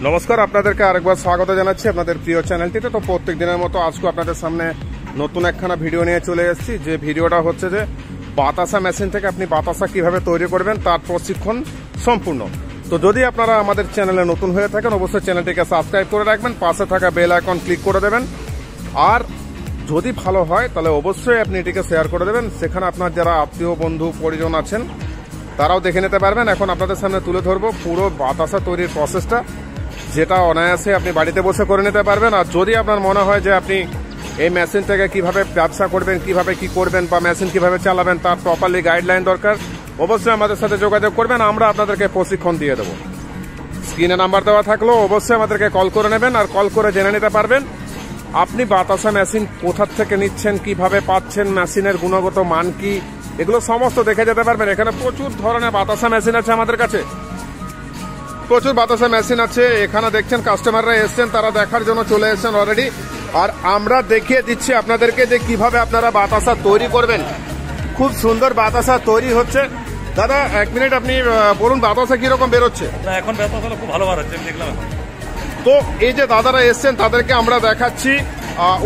নমস্কার, আপনাদেরকে আরেকবার স্বাগত জানাচ্ছি আপনাদের প্রিয় চ্যানেলটিতে। তো প্রত্যেক দিনের মতো আজকে আপনাদের সামনে নতুন একখানা ভিডিও নিয়ে চলে এসেছি। যে ভিডিওটা হচ্ছে যে বাতাসা মেশিন থেকে আপনি বাতাসা কিভাবে তৈরি করবেন তার প্রশিক্ষণ সম্পূর্ণ। তো যদি আপনারা আমাদের চ্যানেলে নতুন হয়ে থাকেন অবশ্যই চ্যানেলটিকে সাবস্ক্রাইব করে রাখবেন, পাশে থাকা বেল আইকন ক্লিক করে দেবেন, আর যদি ভালো হয় তাহলে অবশ্যই আপনি এটিকে শেয়ার করে দেবেন। সেখানে আপনার যারা আত্মীয় বন্ধু পরিজন আছেন তারাও দেখে নিতে পারবেন। এখন আপনাদের সামনে তুলে ধরবো পুরো বাতাসা তৈরির প্রসেসটা, যেটা অনায়াসে আপনি বাড়িতে বসে করে নিতে পারবেন। আর যদি আপনার মনে হয় যে আপনি এই মেশিন থেকে কিভাবে ব্যবসা করবেন, কিভাবে কি করবেন বা মেশিন কিভাবে চালাবেন তার প্রপারলি গাইডলাইন দরকার, অবশ্যই আমাদের সাথে যোগাযোগ করবেন, আমরা আপনাদেরকে প্রশিক্ষণ দিয়ে দেবো। স্ক্রিনে নাম্বার দেওয়া থাকলেও অবশ্যই আমাদেরকে কল করে নেবেন, আর কল করে জেনে নিতে পারবেন আপনি বাতাসা মেশিন কোথা থেকে নিচ্ছেন, কিভাবে পাচ্ছেন, মেশিনের গুণগত মান কি, এগুলো সমস্ত দেখে যেতে পারবেন। এখানে প্রচুর ধরনের বাতাসা মেশিন আছে আমাদের কাছে, প্রচুর বাতাসা মেশিন আছে। এখানে দেখছেন কাস্টমাররা এসছেন, তারা দেখার জন্য চলে এসছেন অলরেডি, আর আমরা দেখিয়ে দিচ্ছি আপনাদেরকে যে কিভাবে আপনারা বাতাসা তৈরি করবেন। খুব সুন্দর বাতাসা তৈরি হচ্ছে। দাদা এক মিনিট, আপনি বলুন বাতাসা কিরকম বেরোচ্ছে? এখন বাতাসা খুব ভালো বার হচ্ছে, দেখলাম। তো এই যে দাদারা এসছেন তাদেরকে আমরা দেখাচ্ছি,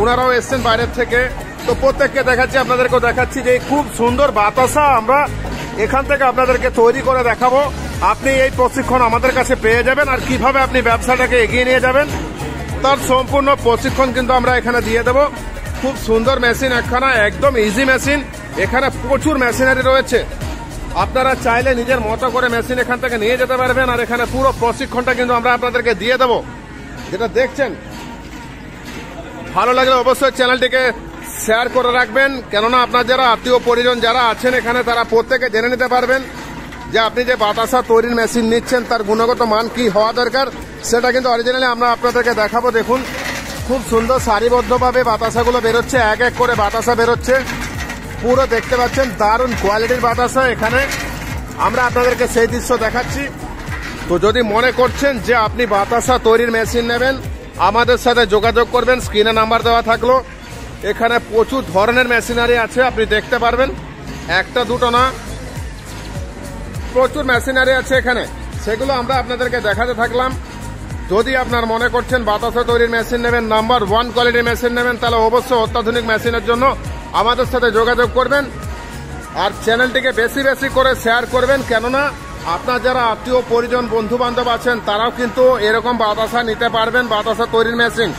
ওনারাও এসছেন বাইরের থেকে, তো প্রত্যেককে দেখাচ্ছি, আপনাদেরকেও দেখাচ্ছি যে খুব সুন্দর বাতাসা আমরা এখান থেকে আপনাদেরকে তৈরি করে দেখাবো। আপনি এই প্রশিক্ষণ আমাদের কাছে পেয়ে যাবেন, আর কিভাবে আপনি ব্যবসাটাকে এগিয়ে নিয়ে যাবেন তার সম্পূর্ণ প্রশিক্ষণ কিন্তু আমরা এখানে দিয়ে দেবো। খুব সুন্দর মেশিন একখানা, একদম ইজি মেশিন। এখানে প্রচুর মেশিনারি রয়েছে, আপনারা চাইলে নিজের মতো করে মেশিন এখান থেকে নিয়ে যেতে পারবেন, আর এখানে পুরো প্রশিক্ষণটা কিন্তু আমরা আপনাদেরকে দিয়ে দেবো। যেটা দেখছেন ভালো লাগলে অবশ্যই চ্যানেলটিকে শেয়ার করে রাখবেন, কেননা আপনার যারা আত্মীয় পরিজন যারা আছেন এখানে তারা প্রত্যেকে জেনে নিতে পারবেন যে আপনি যে বাতাসা তৈরির মেশিন নিচ্ছেন তার গুণগত মান কি হওয়া দরকার, সেটা কিন্তু অরিজিনালি আমরা আপনাদেরকে দেখাবো। দেখুন খুব সুন্দর সারিবদ্ধভাবে বাতাসাগুলো বেরোচ্ছে, এক এক করে বাতাসা বেরোচ্ছে, পুরো দেখতে পাচ্ছেন দারুণ কোয়ালিটির বাতাসা। এখানে আমরা আপনাদেরকে সেই দৃশ্য দেখাচ্ছি। তো যদি মনে করছেন যে আপনি বাতাসা তৈরির মেশিন নেবেন আমাদের সাথে যোগাযোগ করবেন, স্ক্রিনে নাম্বার দেওয়া থাকলো। এখানে প্রচুর ধরনের মেশিনারি আছে, আপনি দেখতে পারবেন, একটা দুটো না, প্রচুর মেশিনারি আছে এখানে, সেগুলো আমরা আপনাদেরকে দেখাতে থাকলাম। যদি আপনার মনে করছেন বাতাসা তৈরির মেশিন নেবেন, নাম্বার 1 কোয়ালিটির মেশিন নেবেন, তাহলে অবশ্যই অত্যাধুনিক মেশিনের জন্য আমাদের সাথে যোগাযোগ করবেন, আর চ্যানেলটিকে বেশি বেশি করে শেয়ার করবেন, কেননা আপনার যারা আত্মীয় পরিজন বন্ধু বান্ধব আছেন তারাও কিন্তু এরকম বাতাসা নিতে পারবেন। বাতাসা তৈরির মেশিন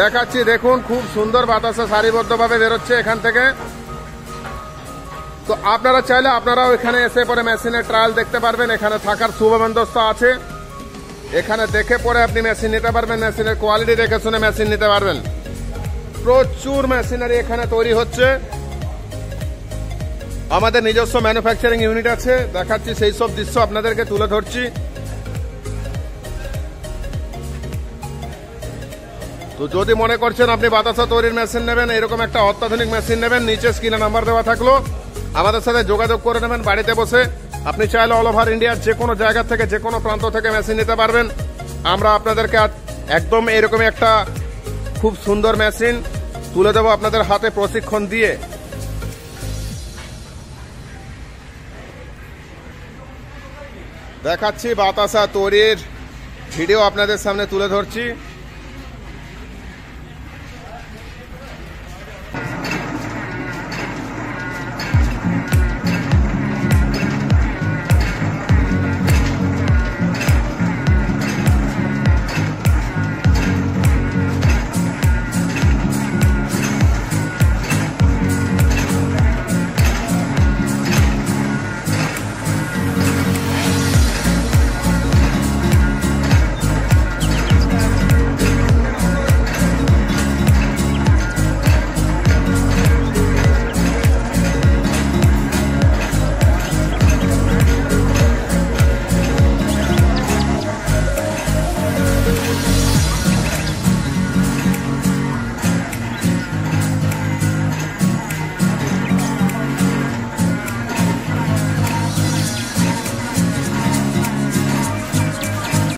দেখাচ্ছি, দেখুন খুব সুন্দর বাতাসা সারিবদ্ধভাবে বেরোচ্ছে এখান থেকে। তো আপনারা চাইলে আপনারাও এখানে এসে পরে মেশিনের ট্রায়াল দেখতে পারবেন, এখানে থাকার সুব্যবস্থা আছে, এখানে দেখে পরে আপনি মেশিন নিতে পারবেন, মেশিনের কোয়ালিটি দেখে শুনে মেশিন নিতে পারবেন। প্রচুর মেশিনারি এখানে তৈরি হচ্ছে, আমাদের নিজস্ব ম্যানুফ্যাকচারিং ইউনিট আছে, দেখাচ্ছি সেই সব দৃশ্য আপনাদেরকে তুলে ধরছি। তো যদি মনে করছেন আপনি বাতাসা তৈরির মেশিন নেবেন, এরকম একটা অত্যাধুনিক মেশিন নেবেন, নিচে স্ক্রিনে নাম্বার দেওয়া থাকলো, আমাদের সাথে যোগাযোগ করে নেবেন বাড়িতে বসে। আপনি চাইলে অল ওভার ইন্ডিয়ার যে কোনো জায়গা থেকে যে কোনো প্রান্ত থেকে মেশিন নিতে পারবেন। আমরা আপনাদেরকে একদম এরকম একটা খুব সুন্দর মেশিন তুলে দেবো আপনাদের হাতে প্রশিক্ষণ দিয়ে। দেখাচ্ছি বাতাসা তৈরির ভিডিও আপনাদের সামনে তুলে ধরছি।